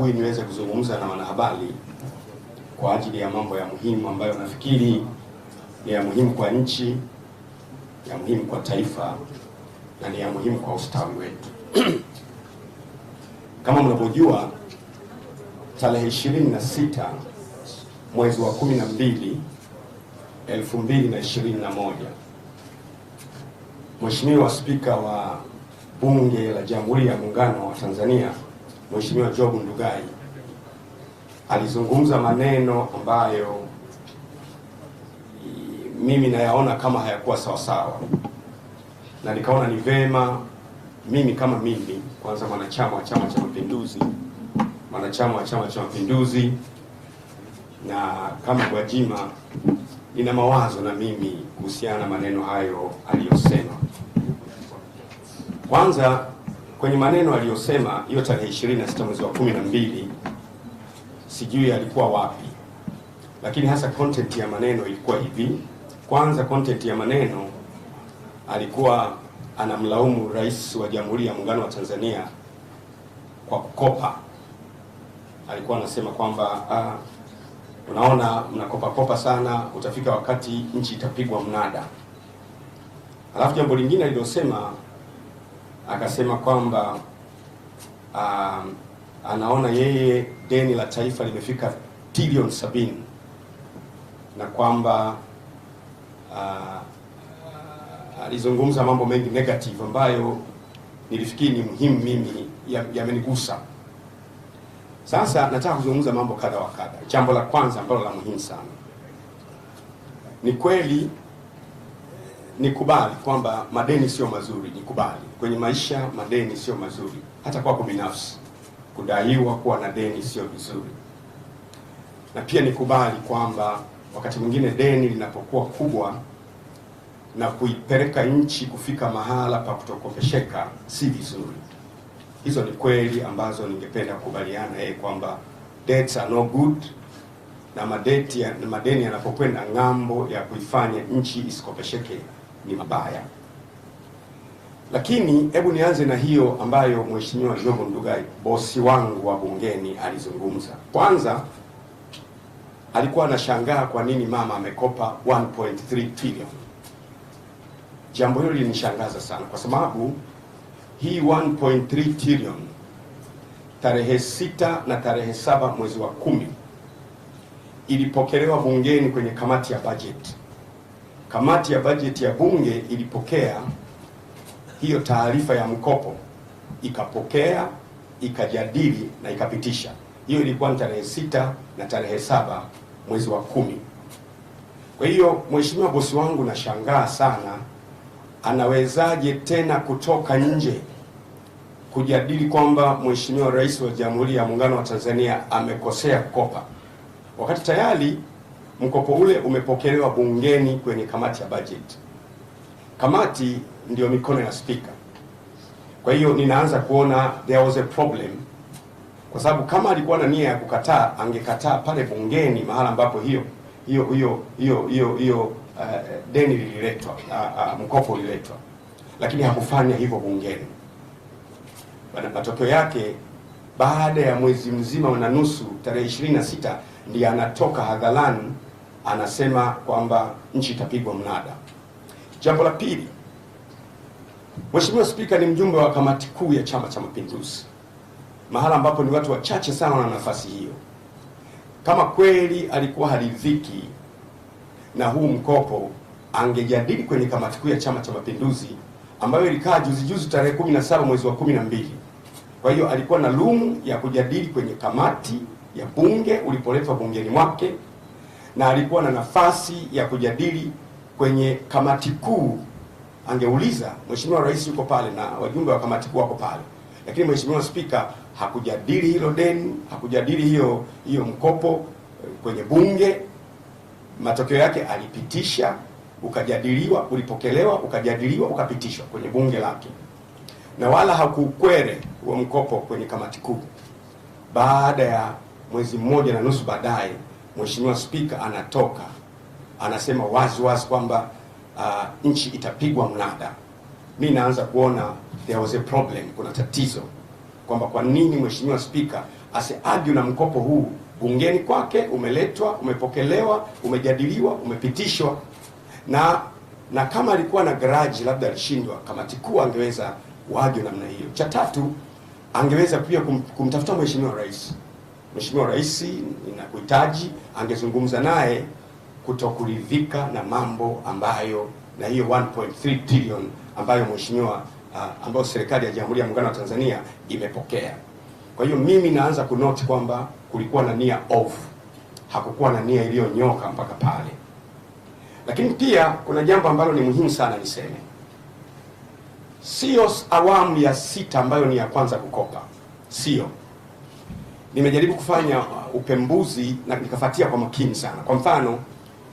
asubuhi niweze kuzungumza na wanahabari kwa ajili ya mambo ya muhimu ambayo nafikiri ni ya muhimu kwa nchi, ya muhimu kwa taifa na ni ya muhimu kwa ustawi wetu. Kama mnavyojua, tarehe 26 mwezi wa 12 2021, Mheshimiwa Spika wa Bunge la Jamhuri ya Muungano wa Tanzania, Mheshimiwa Job Ndugai alizungumza maneno ambayo mimi nayaona kama hayakuwa sawa sawa, na nikaona ni vema mimi kama mimi, kwanza mwanachama wa Chama cha Mapinduzi, na kama Gwajima nina mawazo na mimi kuhusiana na maneno hayo aliyosema. Kwanza, kwenye maneno aliyosema hiyo tarehe 26 mwezi wa 12, sijui alikuwa wapi, lakini hasa content ya maneno ilikuwa hivi. Kwanza, content ya maneno alikuwa anamlaumu Rais wa Jamhuri ya Muungano wa Tanzania kwa kukopa. Alikuwa anasema kwamba unaona, mnakopa sana, utafika wakati nchi itapigwa mnada. Alafu jambo lingine alilosema, akasema kwamba anaona yeye deni la taifa limefika trilioni 70 na kwamba alizungumza mambo mengi negative ambayo nilifikiri ni muhimu, mimi yamenigusa. Sasa nataka kuzungumza mambo kadha wa kadha. Jambo la kwanza ambalo la muhimu sana, ni kweli nikubali kwamba madeni sio mazuri. Nikubali kwenye maisha madeni sio mazuri, hata kwako binafsi kudaiwa kuwa na deni sio vizuri. Na pia nikubali kwamba wakati mwingine deni linapokuwa kubwa na kuipeleka nchi kufika mahala pa kutokopesheka si vizuri. Hizo ni kweli ambazo ningependa kukubaliana kwamba debts are no good, na madeni yanapokwenda ng'ambo ya kuifanya nchi isikopesheke ni mabaya. Lakini hebu nianze na hiyo ambayo Mheshimiwa Job Ndugai, bosi wangu wa bungeni, alizungumza. Kwanza, alikuwa anashangaa kwa nini mama amekopa 1.3 trillion. Jambo hilo lilinishangaza sana kwa sababu hii 1.3 trillion tarehe 6 na tarehe 7 mwezi wa 10 ilipokelewa bungeni kwenye kamati ya budget. Kamati ya budget ya bunge ilipokea hiyo taarifa ya mkopo, ikapokea, ikajadili na ikapitisha. Hiyo ilikuwa ni tarehe 6 na tarehe 7 mwezi wa 10. Kwa hiyo mheshimiwa bosi wangu, nashangaa sana anawezaje tena kutoka nje kujadili kwamba Mheshimiwa Rais wa Jamhuri ya Muungano wa Tanzania amekosea kukopa, wakati tayari mkopo ule umepokelewa bungeni kwenye kamati ya budget. Kamati ndio mikono ya spika. Kwa hiyo ninaanza kuona there was a problem, kwa sababu kama alikuwa na nia ya kukataa, angekataa pale bungeni mahala ambapo hiyo deni lililetwa, mkopo uliletwa, lakini hakufanya hivyo bungeni. Matokeo yake, baada ya mwezi mzima na nusu, tarehe 26 ndiye anatoka hadharani anasema kwamba nchi itapigwa mnada. Jambo la pili, Mheshimiwa Spika ni mjumbe wa kamati kuu ya Chama cha Mapinduzi, mahala ambapo ni watu wachache sana wana nafasi hiyo. Kama kweli alikuwa haridhiki na huu mkopo, angejadili kwenye kamati kuu ya Chama cha Mapinduzi ambayo ilikaa juzi tarehe 17 mwezi wa 12. Kwa hiyo alikuwa na lumu ya kujadili kwenye kamati ya bunge ulipoletwa bungeni mwake, na alikuwa na nafasi ya kujadili kwenye kamati kuu. Angeuliza, Mheshimiwa Rais yuko pale na wajumbe wa kamati kuu wako pale, lakini Mheshimiwa Spika hakujadili hilo deni, hakujadili hiyo mkopo kwenye bunge. Matokeo yake alipitisha, ukajadiliwa, ulipokelewa, ukajadiliwa, ukapitishwa kwenye bunge lake, na wala hakukwere huo mkopo kwenye kamati kuu. Baada ya mwezi mmoja na nusu baadaye, Mheshimiwa Spika anatoka anasema wazi kwamba nchi itapigwa mnada. Mimi naanza kuona there was a problem, kuna tatizo, kwamba kwa nini Mheshimiwa Spika asiargue na mkopo huu bungeni kwake, umeletwa, umepokelewa, umejadiliwa, umepitishwa, na kama alikuwa na garage, labda alishindwa, kamati kuu angeweza kuargue namna hiyo. Cha tatu, angeweza pia kumtafuta Mheshimiwa Rais. Mheshimiwa Rais, ninakuhitaji, angezungumza naye kutokuridhika na mambo ambayo, na hiyo 1.3 trillion ambayo mheshimiwa ambayo serikali ya Jamhuri ya Muungano wa Tanzania imepokea. Kwa hiyo mimi naanza kunoti kwamba kulikuwa na nia ovu, hakukuwa na nia iliyonyoka mpaka pale. Lakini pia kuna jambo ambalo ni muhimu sana niseme, sio awamu ya 6 ambayo ni ya kwanza kukopa, sio. Nimejaribu kufanya upembuzi na nikafuatia kwa makini sana. Kwa mfano,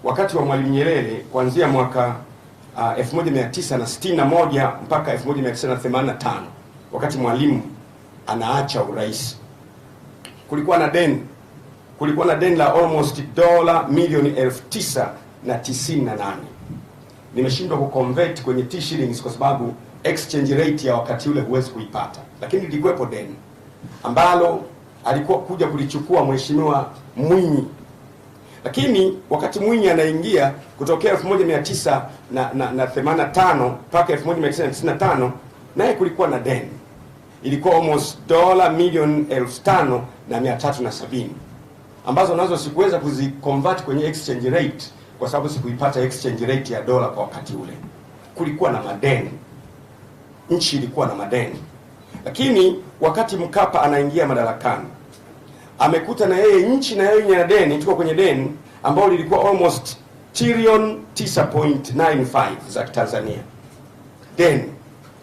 wakati wa Mwalimu Nyerere kuanzia mwaka 1961 mpaka 1985, wakati Mwalimu anaacha urais, kulikuwa na deni la almost dola milioni 998. Nimeshindwa kuconvert kwenye T-shillings kwa sababu exchange rate ya wakati ule huwezi kuipata, lakini lilikuwepo deni ambalo alikuwa kuja kulichukua Mheshimiwa Mwinyi. Lakini wakati Mwinyi anaingia kutokea 1985 mpaka 1995, naye kulikuwa na deni, ilikuwa almost dola milioni 5,370 ambazo nazo sikuweza kuziconvert kwenye exchange rate kwa sababu sikuipata exchange rate ya dola kwa wakati ule. Kulikuwa na madeni, nchi ilikuwa na madeni. Lakini wakati Mkapa anaingia madarakani, amekuta na yeye nchi na yeye ina deni, tuko kwenye deni ambao lilikuwa almost trillion 9.95 za Tanzania, deni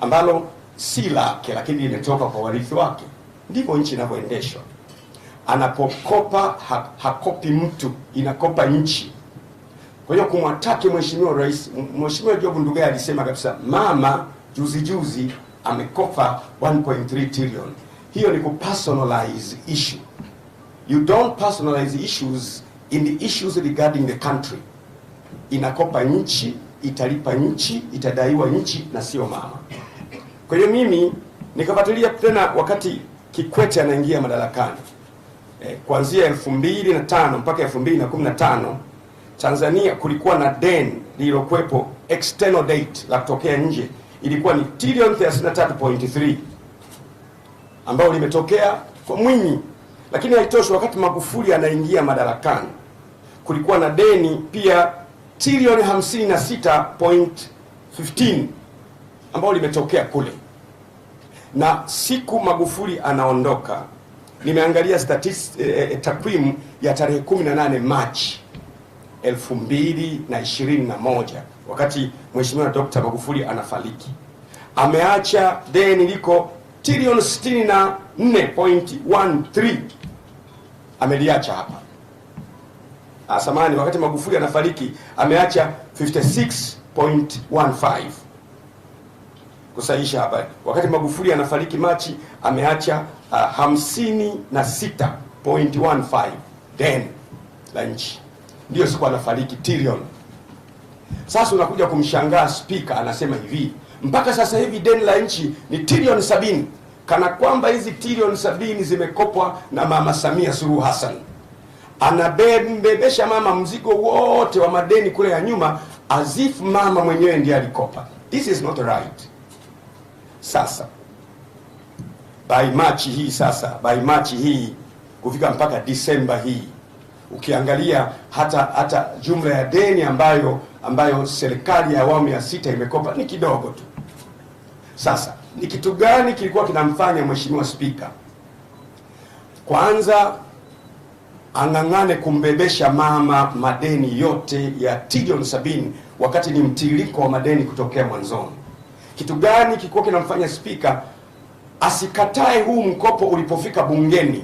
ambalo si lake lakini limetoka kwa warithi wake. Ndivyo nchi inavyoendeshwa. Anapokopa hakopi mtu, inakopa nchi. Kwa hiyo kumwataki Mheshimiwa Rais, Mheshimiwa Job Ndugai alisema kabisa, mama juzi amekopa 1.3 trillion. Hiyo ni kupersonalize issue. You don't personalize issues in the issues regarding the country. Inakopa nchi, italipa nchi, itadaiwa nchi na sio mama. Kwa hiyo mimi nikafuatilia tena wakati Kikwete anaingia madarakani. Kuanzia 2005 mpaka 2015 Tanzania kulikuwa na deni lililokuwepo external debt la kutokea nje, ilikuwa ni trillion 33.3 ambao limetokea kwa Mwinyi. Lakini haitoshi, wakati Magufuli anaingia madarakani kulikuwa na deni pia trillion 56.15 ambao limetokea kule. Na siku Magufuli anaondoka, nimeangalia takwimu ya tarehe 18 Machi 2021, wakati Mheshimiwa Dr. Magufuli anafariki, ameacha deni liko trillion 64.13 ameliacha hapa. Samahani, wakati Magufuli anafariki ameacha 56.15. Kusahisha hapa, wakati Magufuli anafariki Machi ameacha 56.15 deni la nchi. Ndio siku anafariki trillion. Sasa unakuja kumshangaa speaker anasema hivi, mpaka sasa hivi deni la nchi ni trillion 70, kana kwamba hizi trillion 70 zimekopwa na Mama Samia Suluhu Hassan. Anabebesha mama mzigo wote wa madeni kule ya nyuma, as if mama mwenyewe ndiye alikopa. This is not right. Sasa by March hii kufika mpaka Disemba hii, ukiangalia hata jumla ya deni ambayo serikali ya awamu ya 6 imekopa ni kidogo tu. Sasa ni kitu gani kilikuwa kinamfanya Mheshimiwa Spika kwanza ang'ang'ane kumbebesha mama madeni yote ya trillion 70 wakati ni mtiririko wa madeni kutokea mwanzoni? Kitu gani kilikuwa kinamfanya Spika asikatae huu mkopo ulipofika bungeni?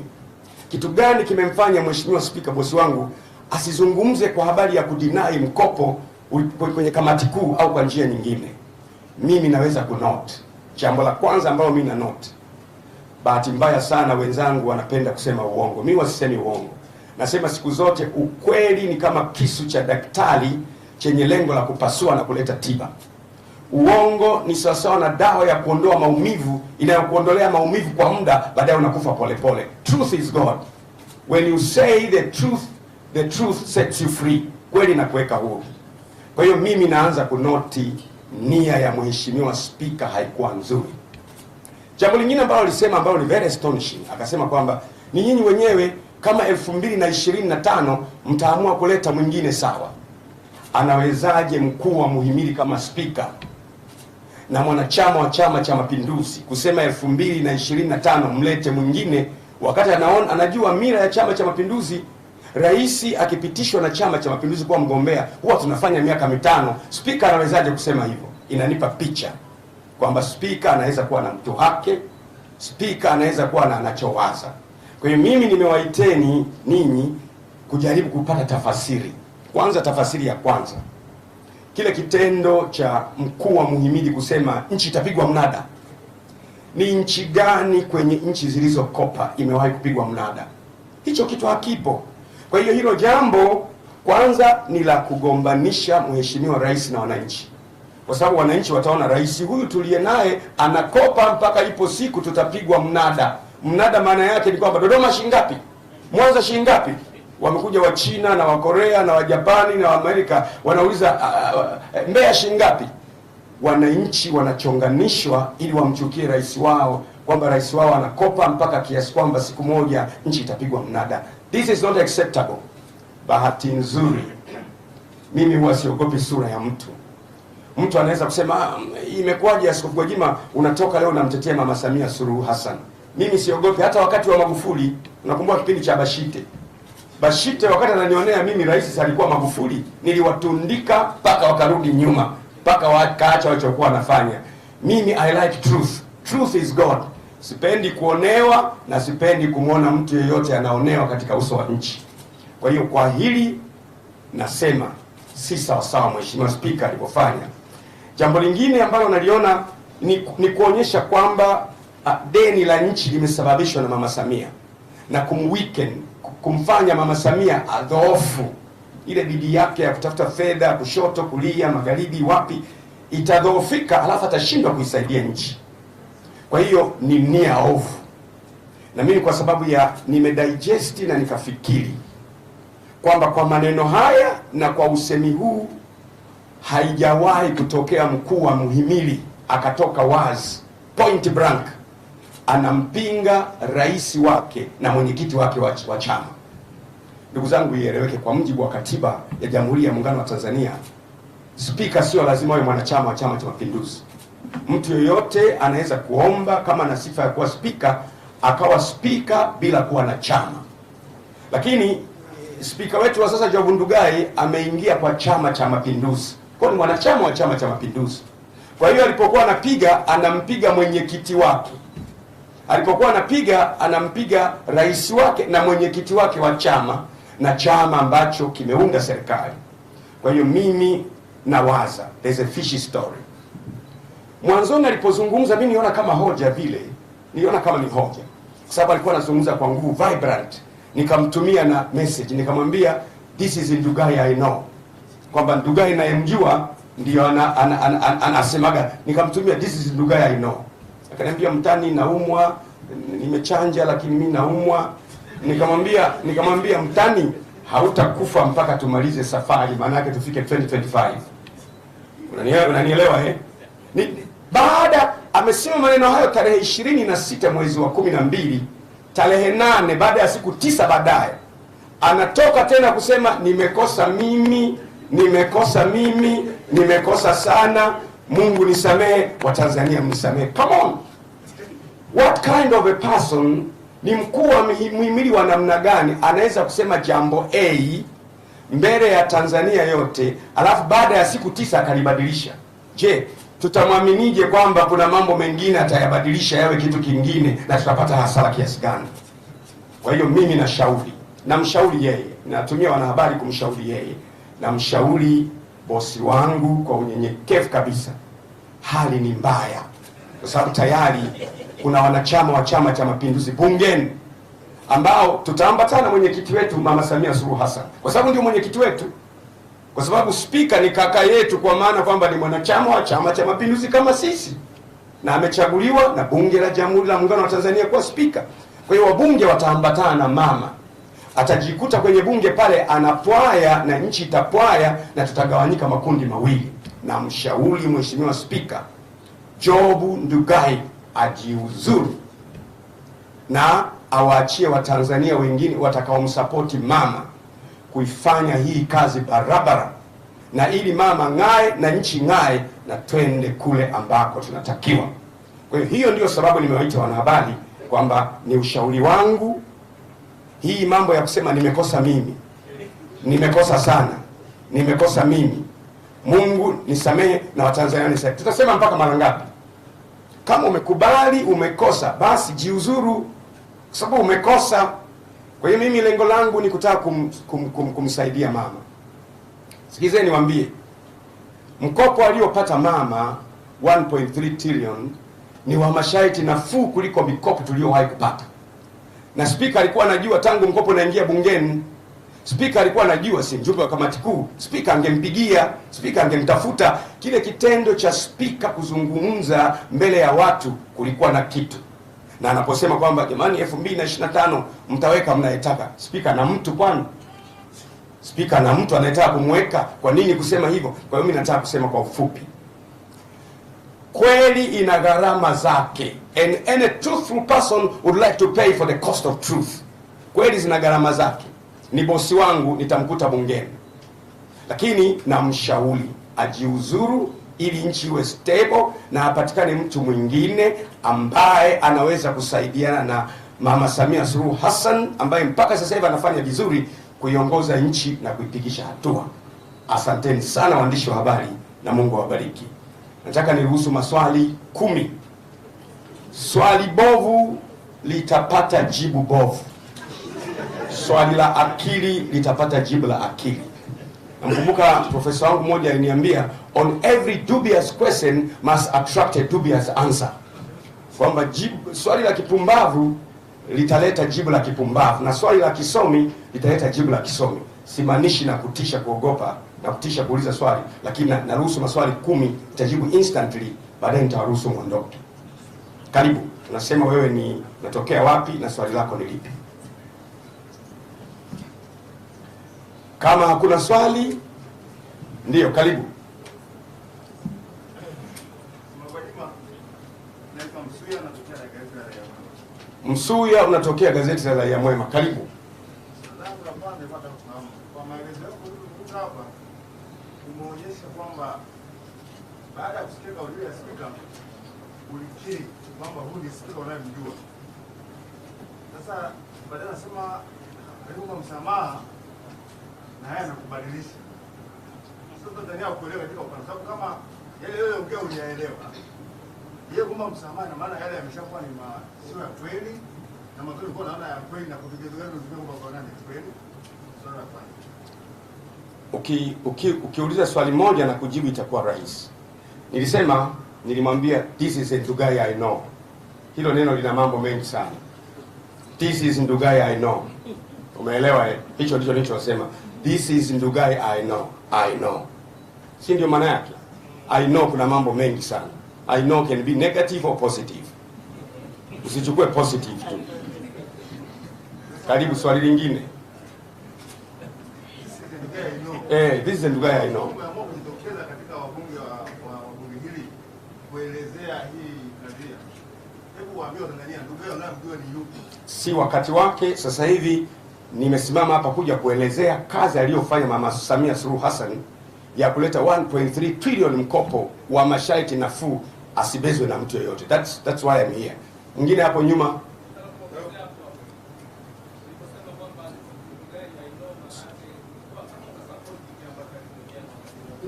Kitu gani kimemfanya Mheshimiwa Spika, bosi wangu, asizungumze kwa habari ya kudinai mkopo kwenye kamati kuu au kwa njia nyingine? Mimi naweza kunote jambo la kwanza ambalo mimi na note. Bahati mbaya sana wenzangu wanapenda kusema uongo. Mimi wasisemi uongo. Nasema siku zote ukweli ni kama kisu cha daktari chenye lengo la kupasua na kuleta tiba. Uongo ni sawasawa na dawa ya kuondoa maumivu inayokuondolea maumivu kwa muda, baadaye unakufa polepole. Truth is God. When you say the truth sets you free. Kweli na kuweka huru. Kwa hiyo mimi naanza kunoti nia ya Mheshimiwa Spika haikuwa nzuri. Jambo lingine ambalo alisema, ambalo ni very astonishing, akasema kwamba ni nyinyi wenyewe kama 2025 mtaamua kuleta mwingine, sawa. Anawezaje mkuu wa muhimili kama spika na mwanachama wa Chama cha Mapinduzi kusema 2025 mlete mwingine, wakati anajua mira ya Chama cha Mapinduzi, rais akipitishwa na Chama cha Mapinduzi kuwa mgombea huwa tunafanya miaka 5. Spika anawezaje kusema hivyo? Inanipa picha kwamba spika anaweza kuwa na mtu wake, spika anaweza kuwa na anachowaza. Kwa hiyo mimi nimewaiteni ninyi kujaribu kupata tafasiri. Kwanza, tafasiri ya kwanza, kile kitendo cha mkuu wa muhimili kusema nchi itapigwa mnada. Ni nchi gani kwenye nchi zilizokopa imewahi kupigwa mnada? Hicho kitu hakipo. Kwa hiyo hilo jambo kwanza ni la kugombanisha mheshimiwa rais na wananchi, kwa sababu wananchi wataona rais huyu tuliye naye anakopa mpaka ipo siku tutapigwa mnada. Mnada maana yake ni kwamba Dodoma shingapi, Mwanza shingapi. Wamekuja wa China na wa Korea na wa Japani na wa Amerika wanauliza Mbeya shingapi. Wananchi wanachonganishwa ili wamchukie rais wao, kwamba rais wao anakopa mpaka kiasi kwamba siku moja nchi itapigwa mnada. This is not acceptable. Bahati nzuri mimi huwa siogopi sura ya mtu. Mtu anaweza kusema imekuwaje Askofu Gwajima unatoka leo unamtetea Mama Samia Suluhu Hassan. Mimi siogopi. Hata wakati wa Magufuli, unakumbuka kipindi cha Bashite wakati ananionea mimi rais alikuwa Magufuli, niliwatundika mpaka wakarudi nyuma, mpaka wakaacha walichokuwa wanafanya. Mimi I like truth. Truth is God. Sipendi kuonewa na sipendi kumwona mtu yeyote anaonewa katika uso wa nchi. Kwa hiyo kwa hili nasema si sawa sawa Mheshimiwa Spika alipofanya. Jambo lingine ambalo naliona ni kuonyesha kwamba deni la nchi limesababishwa na Mama Samia na kumfanya Mama Samia adhoofu. Ile bidii yake ya kutafuta fedha kushoto, kulia, magharibi, wapi itadhoofika, alafu atashindwa kuisaidia nchi. Kwa hiyo ni nia ovu. Na mimi kwa sababu ya nimedigest na nikafikiri kwamba kwa maneno haya na kwa usemi huu haijawahi kutokea mkuu wa muhimili akatoka wazi point blank anampinga rais wake na mwenyekiti wake wa chama. Ndugu zangu, ieleweke, kwa mujibu wa katiba ya Jamhuri ya Muungano wa Tanzania, spika sio lazima awe mwanachama wa Chama cha Mapinduzi. Mtu yoyote anaweza kuomba kama na sifa ya kuwa spika akawa spika bila kuwa na chama. Lakini spika wetu wa sasa Job Ndugai ameingia kwa Chama cha Mapinduzi, kwa ni mwanachama wa Chama cha Mapinduzi. Kwa hiyo alipokuwa anapiga anampiga mwenyekiti wake, alipokuwa anapiga anampiga rais wake na mwenyekiti wake wa chama na chama ambacho kimeunda serikali. Kwa hiyo mimi nawaza there's a fishy story. Mwanzoni alipozungumza mimi niona kama hoja vile, niliona kama ni hoja, kwa sababu alikuwa anazungumza kwa nguvu vibrant. Nikamtumia na message nikamwambia this is Ndugai I know, kwamba Ndugai nayemjua ndio anasemaga. Nikamtumia this is Ndugai I know. Akaniambia mtani, naumwa, nimechanja lakini mimi naumwa. Nikamwambia mtani, hautakufa mpaka tumalize safari, maana yake tufike 2025. Unanielewa Baada amesema maneno hayo tarehe 26 mwezi wa 12, tarehe 8 baada ya siku 9 baadaye anatoka tena kusema nimekosa mimi, nimekosa sana, Mungu nisamehe, Watanzania mnisamehe. Come on, what kind of a person? Ni mkuu wa muhimili wa namna gani anaweza kusema jambo A mbele ya Tanzania yote alafu baada ya siku 9 akalibadilisha? Je, tutamwaminije kwamba kuna mambo mengine atayabadilisha yawe kitu kingine na tutapata hasara kiasi gani? Kwa hiyo mimi namshauri yeye, natumia wanahabari kumshauri yeye, namshauri bosi wangu kwa unyenyekevu kabisa, hali ni mbaya, kwa sababu tayari kuna wanachama wa Chama cha Mapinduzi bungeni ambao tutaambatana mwenyekiti wetu Mama Samia Suluhu Hassan, kwa sababu ndio mwenyekiti wetu. kwa sababu spika ni kaka yetu, kwa maana kwamba ni mwanachama wa Chama cha Mapinduzi kama sisi, na amechaguliwa na Bunge la Jamhuri la Muungano wa Tanzania kuwa spika. Kwa hiyo wabunge wataambatana na mama, atajikuta kwenye bunge pale anapwaya na nchi itapwaya, na tutagawanyika makundi mawili. Na mshauri Mheshimiwa Spika Job Ndugai ajiuzuru na awaachie Watanzania wengine watakaomsapoti mama kuifanya hii kazi barabara, na ili mama ng'ae na nchi ng'ae, na twende kule ambako tunatakiwa. Kwa hiyo ndio sababu nimewaita wanahabari, kwamba ni ushauri wangu. Hii mambo ya kusema nimekosa mimi, nimekosa sana, nimekosa mimi, Mungu nisamehe na Watanzania nisamehe, tutasema mpaka mara ngapi? Kama umekubali umekosa, basi jiuzuru, kwa sababu umekosa. Kwa hiyo mimi lengo langu ni kutaka kumsaidia mama. Sikizeni niwaambie, mkopo aliopata mama 1.3 trillion ni wa masharti nafuu kuliko mikopo tuliyowahi kupata. Na spika alikuwa anajua tangu mkopo unaingia bungeni. Spika alikuwa anajua, si mjumbe wa kamati kuu. Spika angempigia, spika angemtafuta. Kile kitendo cha spika kuzungumza mbele ya watu kulikuwa na kitu. Na anaposema kwamba jamani 2025 mtaweka mnayetaka, spika na mtu, kwani spika na mtu anayetaka kumweka, kwa nini kusema hivyo? Kwa hiyo mimi nataka kusema kwa ufupi, kweli ina gharama zake, and any truthful person would like to pay for the cost of truth. Kweli zina gharama zake. Ni bosi wangu, nitamkuta bungeni, lakini namshauri ajiuzuru ili nchi iwe stable na apatikane mtu mwingine ambaye anaweza kusaidiana na Mama Samia Suluhu Hassan, ambaye mpaka sasa hivi anafanya vizuri kuiongoza nchi na kuipigisha hatua. Asanteni sana waandishi wa habari na Mungu awabariki. Nataka niruhusu maswali 10. Swali bovu litapata jibu bovu. Swali la akili litapata jibu la akili. Namkumbuka profesa wangu mmoja aliniambia, on every dubious question must attract a dubious answer. Kwamba swali la kipumbavu litaleta jibu la kipumbavu, na swali la kisomi litaleta jibu la kisomi. Simaanishi na kutisha kuogopa na kutisha kuuliza swali, lakini naruhusu maswali 10 itajibu instantly, baadaye nitawaruhusu muondoke. Karibu, tunasema wewe ni unatokea wapi na swali lako ni lipi? Kama hakuna swali, ndiyo, karibu. Msuya, unatokea gazeti la Raia Mwema. Karibu. Kwa maelezo yako hapa umeonyesha kwamba baada ya kusikia kauli ya spika ulikiri kwamba huyu ni spika unayemjua. Sasa baadaye anasema aliomba msamaha na yeye anakubadilisha. Sasa ndani ya kuelewa katika upande, sababu kama yale yale ongea uliyaelewa, yeye kwamba msamaha na maana yale yameshakuwa ni sio ya kweli, na mazuri kwa naona ya kweli, na kutegemea gani uzime kwa nani kweli. Ukiuliza swali moja na kujibu itakuwa rahisi. Nilimwambia this is Ndugai I know. Hilo neno lina mambo mengi sana. This is Ndugai I know. Umeelewa? Hicho ndicho nilichosema. This is Ndugai I know. I know. Si ndio maana yake? I know kuna mambo mengi sana. I know can be negative or positive. Usichukue positive tu. Karibu swali lingine. This is Ndugai I know. Kujitokeza katika wabunge wa bunge hili kuelezea hii kadhia. Hebu waambie Watanzania Ndugai anayemjua ni yupi? Si wakati wake sasa hivi. Nimesimama hapa kuja kuelezea kazi aliyofanya Mama Samia Suluhu Hassan ya kuleta 1.3 trillion mkopo wa masharti nafuu, asibezwe na mtu yeyote. That's why I'm here. Mwingine hapo nyuma.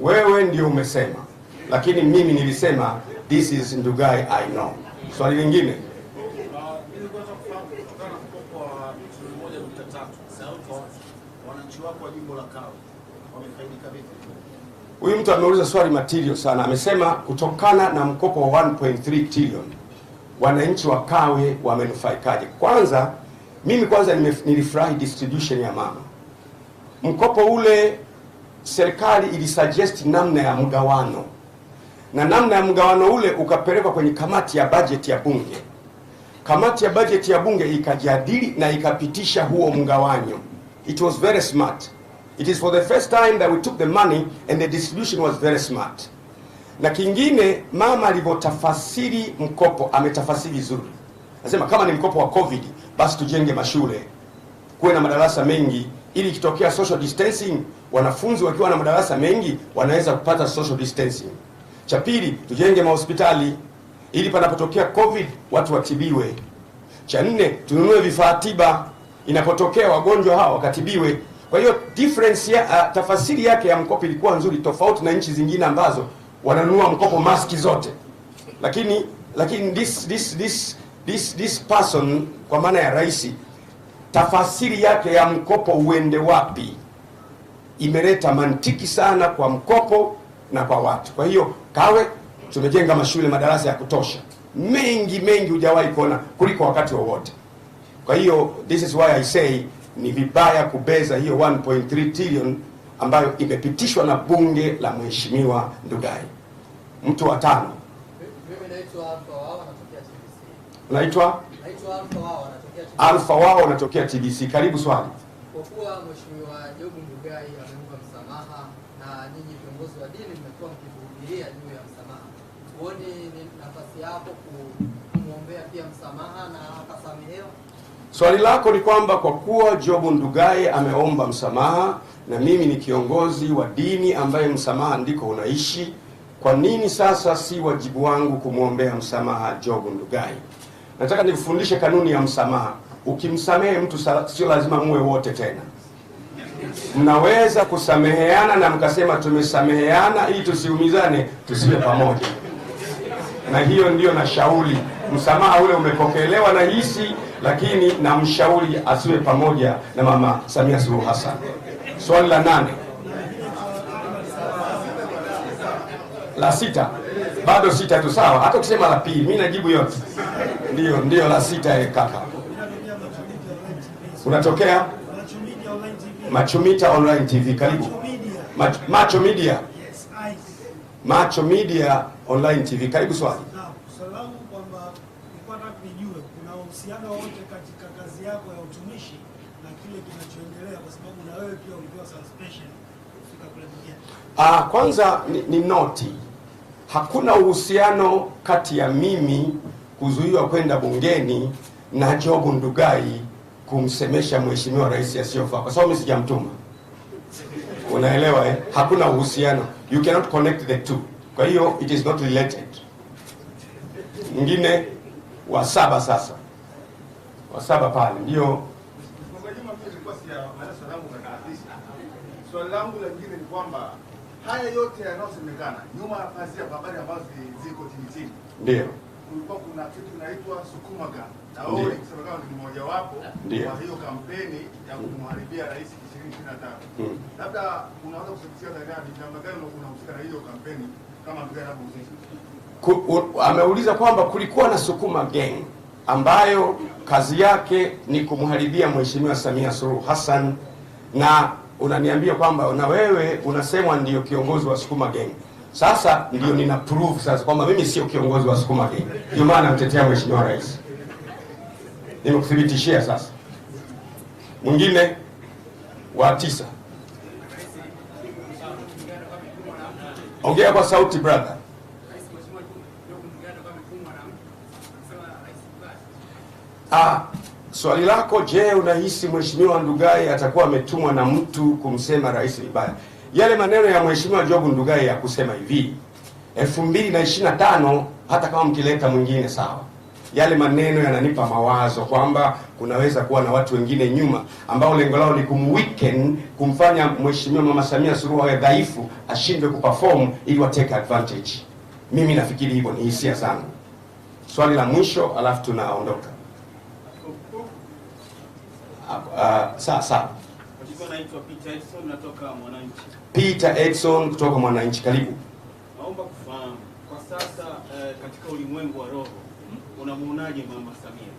Wewe ndio umesema, lakini mimi nilisema this is Ndugai I know. Swali lingine. Huyu mtu ameuliza swali material sana. Amesema kutokana na mkopo wa 1.3 trillion wananchi wa Kawe wamenufaikaje? Kwanza mimi nilifurahi distribution ya mama. Mkopo ule serikali ilisuggest namna ya mgawano, na namna ya mgawano ule ukapelekwa kwenye kamati ya bajeti ya bunge. Kamati ya bajeti ya bunge ikajadili na ikapitisha huo mgawanyo. It was very smart. It is for the first time that we took the money and the distribution was very smart. Na kingine, mama alivyotafasiri mkopo ametafasiri vizuri. Anasema kama ni mkopo wa COVID, basi tujenge mashule, kuwe na madarasa mengi, ili ikitokea social distancing, wanafunzi wakiwa na madarasa mengi wanaweza kupata social distancing. Cha pili, tujenge mahospitali ili panapotokea COVID watu watibiwe. Cha nne, tununue vifaa tiba inapotokea wagonjwa hao wakatibiwe. Kwa hiyo difference ya tafasiri yake ya mkopo ilikuwa nzuri, tofauti na nchi zingine ambazo wananunua mkopo maski zote. Lakini this person, kwa maana ya rais, tafasiri yake ya mkopo uende wapi imeleta mantiki sana kwa mkopo na kwa watu. Kwa hiyo Kawe tumejenga mashule, madarasa ya kutosha, mengi hujawahi kuona kuliko wakati wowote. Kwa hiyo this is why I say ni vibaya kubeza hiyo 1.3 trillion ambayo imepitishwa na bunge la Mheshimiwa Ndugai. Mtu wa tano. Mimi naitwa Alfa Wao, natokea TBC. Naitwa Alfa Wao, natokea TBC. Alfa Wao, natokea TBC. Karibu swali. Kwa kuwa Mheshimiwa Job Ndugai ameomba msamaha na nyinyi viongozi wa dini mmekuwa mkihubiria juu ya msamaha, huoni ni nafasi yako kumwombea pia msamaha na akasamehewa? Swali lako ni kwamba kwa kuwa Job Ndugai ameomba msamaha na mimi ni kiongozi wa dini ambaye msamaha ndiko unaishi, kwa nini sasa si wajibu wangu kumwombea msamaha Job Ndugai? Nataka nikufundishe kanuni ya msamaha. Ukimsamehe mtu sio lazima muwe wote tena. Mnaweza kusameheana na mkasema tumesameheana ili tusiumizane, tusiwe pamoja. Na hiyo ndio na shauri. Msamaha ule umepokelewa na hisi, lakini na mshauri asiwe pamoja na Mama Samia Suluhu Hassan. Swali la 8. La 6. Bado 6 tu, sawa. Hata ukisema la pili, mimi najibu yote. Ndio la 6 kaka. Unatokea Macho Media Online TV. Karibu. Macho Media. Macho Media Online TV. Karibu swali. Swali langu kwamba nilikuwa nataka nijue kuna uhusiano wote katika kazi yako ya utumishi na kile kinachoendelea, kwa sababu na wewe pia ulipewa suspension kufika kule bungeni. Kwanza ni noti. Hakuna uhusiano kati ya mimi kuzuiwa kwenda bungeni na Job Ndugai kumsemesha Mheshimiwa Rais asiyofaa, kwa sababu mimi sijamtuma. Unaelewa eh? Hakuna uhusiano. You cannot connect the two. Kwa hiyo it is not related. Mwingine wa 7 sasa. Wa 7 pale ndio. Swali langu lingine ni kwamba haya yote yanayosemekana nyuma ya pazia, habari ambazo ziko chini, ndio kulikuwa kuna kitu kinaitwa Sukumaga na wewe kusema ni mmoja wapo wa hiyo kampeni ya kumharibia rais 2025. Labda unaweza kusikia gani namna gani unahusika na hiyo kampeni kama mgeni hapo usisi? Ameuliza kwamba kulikuwa na Sukuma Gang ambayo kazi yake ni kumharibia Mheshimiwa Samia Suluhu Hassan, na unaniambia kwamba na wewe unasemwa ndio kiongozi wa Sukuma Gang. Sasa ndio nina prove sasa kwamba mimi sio kiongozi wa Sukuma Gang. Ndio maana namtetea Mheshimiwa Rais. Nimekuthibitishia sasa. Mwingine wa 9. Ongea kwa sauti brother. Swali lako, je, unahisi Mheshimiwa Ndugai atakuwa ametumwa na mtu kumsema rais vibaya? Yale maneno ya Mheshimiwa Job Ndugai ya kusema hivi 2025 hata kama mkileta mwingine sawa. Yale maneno yananipa mawazo kwamba kunaweza kuwa na watu wengine nyuma ambao lengo lao ni kumweaken, kumfanya Mheshimiwa Mama Samia Suluhu awe dhaifu, ashindwe kuperform ili wa take advantage. Mimi nafikiri hivyo, ni hisia zangu. Swali la mwisho alafu tunaondoka. Sasa naitwa Peter Edson, natoka Mwananchi. Peter Edson kutoka Mwananchi, karibu. Naomba kufahamu kwa sasa katika ulimwengu wa roho unamuonaje Mama Samia?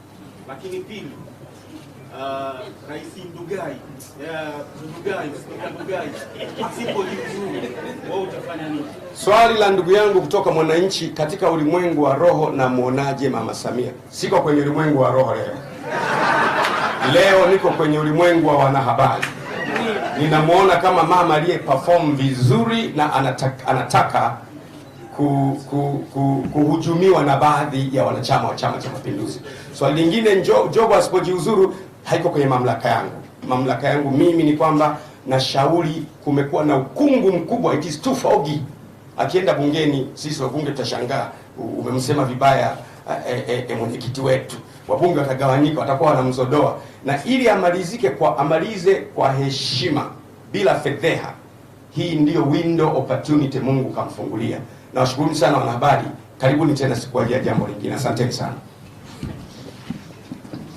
Lakini pili, Rais Ndugai asipojiuzuru, wewe utafanya nini? Swali la ndugu yangu kutoka Mwananchi, katika ulimwengu wa roho na muonaje Mama Samia? Siko kwenye ulimwengu wa roho leo. Leo niko kwenye ulimwengu wa wanahabari. Ninamuona kama mama aliye perform vizuri na anataka kuhujumiwa na baadhi ya wanachama wa Chama cha Mapinduzi. Swali lingine, Jogo asipojiuzuru, haiko kwenye mamlaka yangu. Mamlaka yangu mimi ni kwamba nashauri, kumekuwa na ukungu mkubwa, it is too foggy. Akienda bungeni, sisi wabunge tutashangaa, umemsema vibaya mwenyekiti wetu. Wabunge watagawanyika, watakuwa wanamzodoa, na ili amalize kwa heshima bila fedheha. Hii ndiyo window opportunity Mungu kamfungulia. Nawashukuru sana wanahabari, karibuni tena siku ya jambo lingine. Asanteni sana.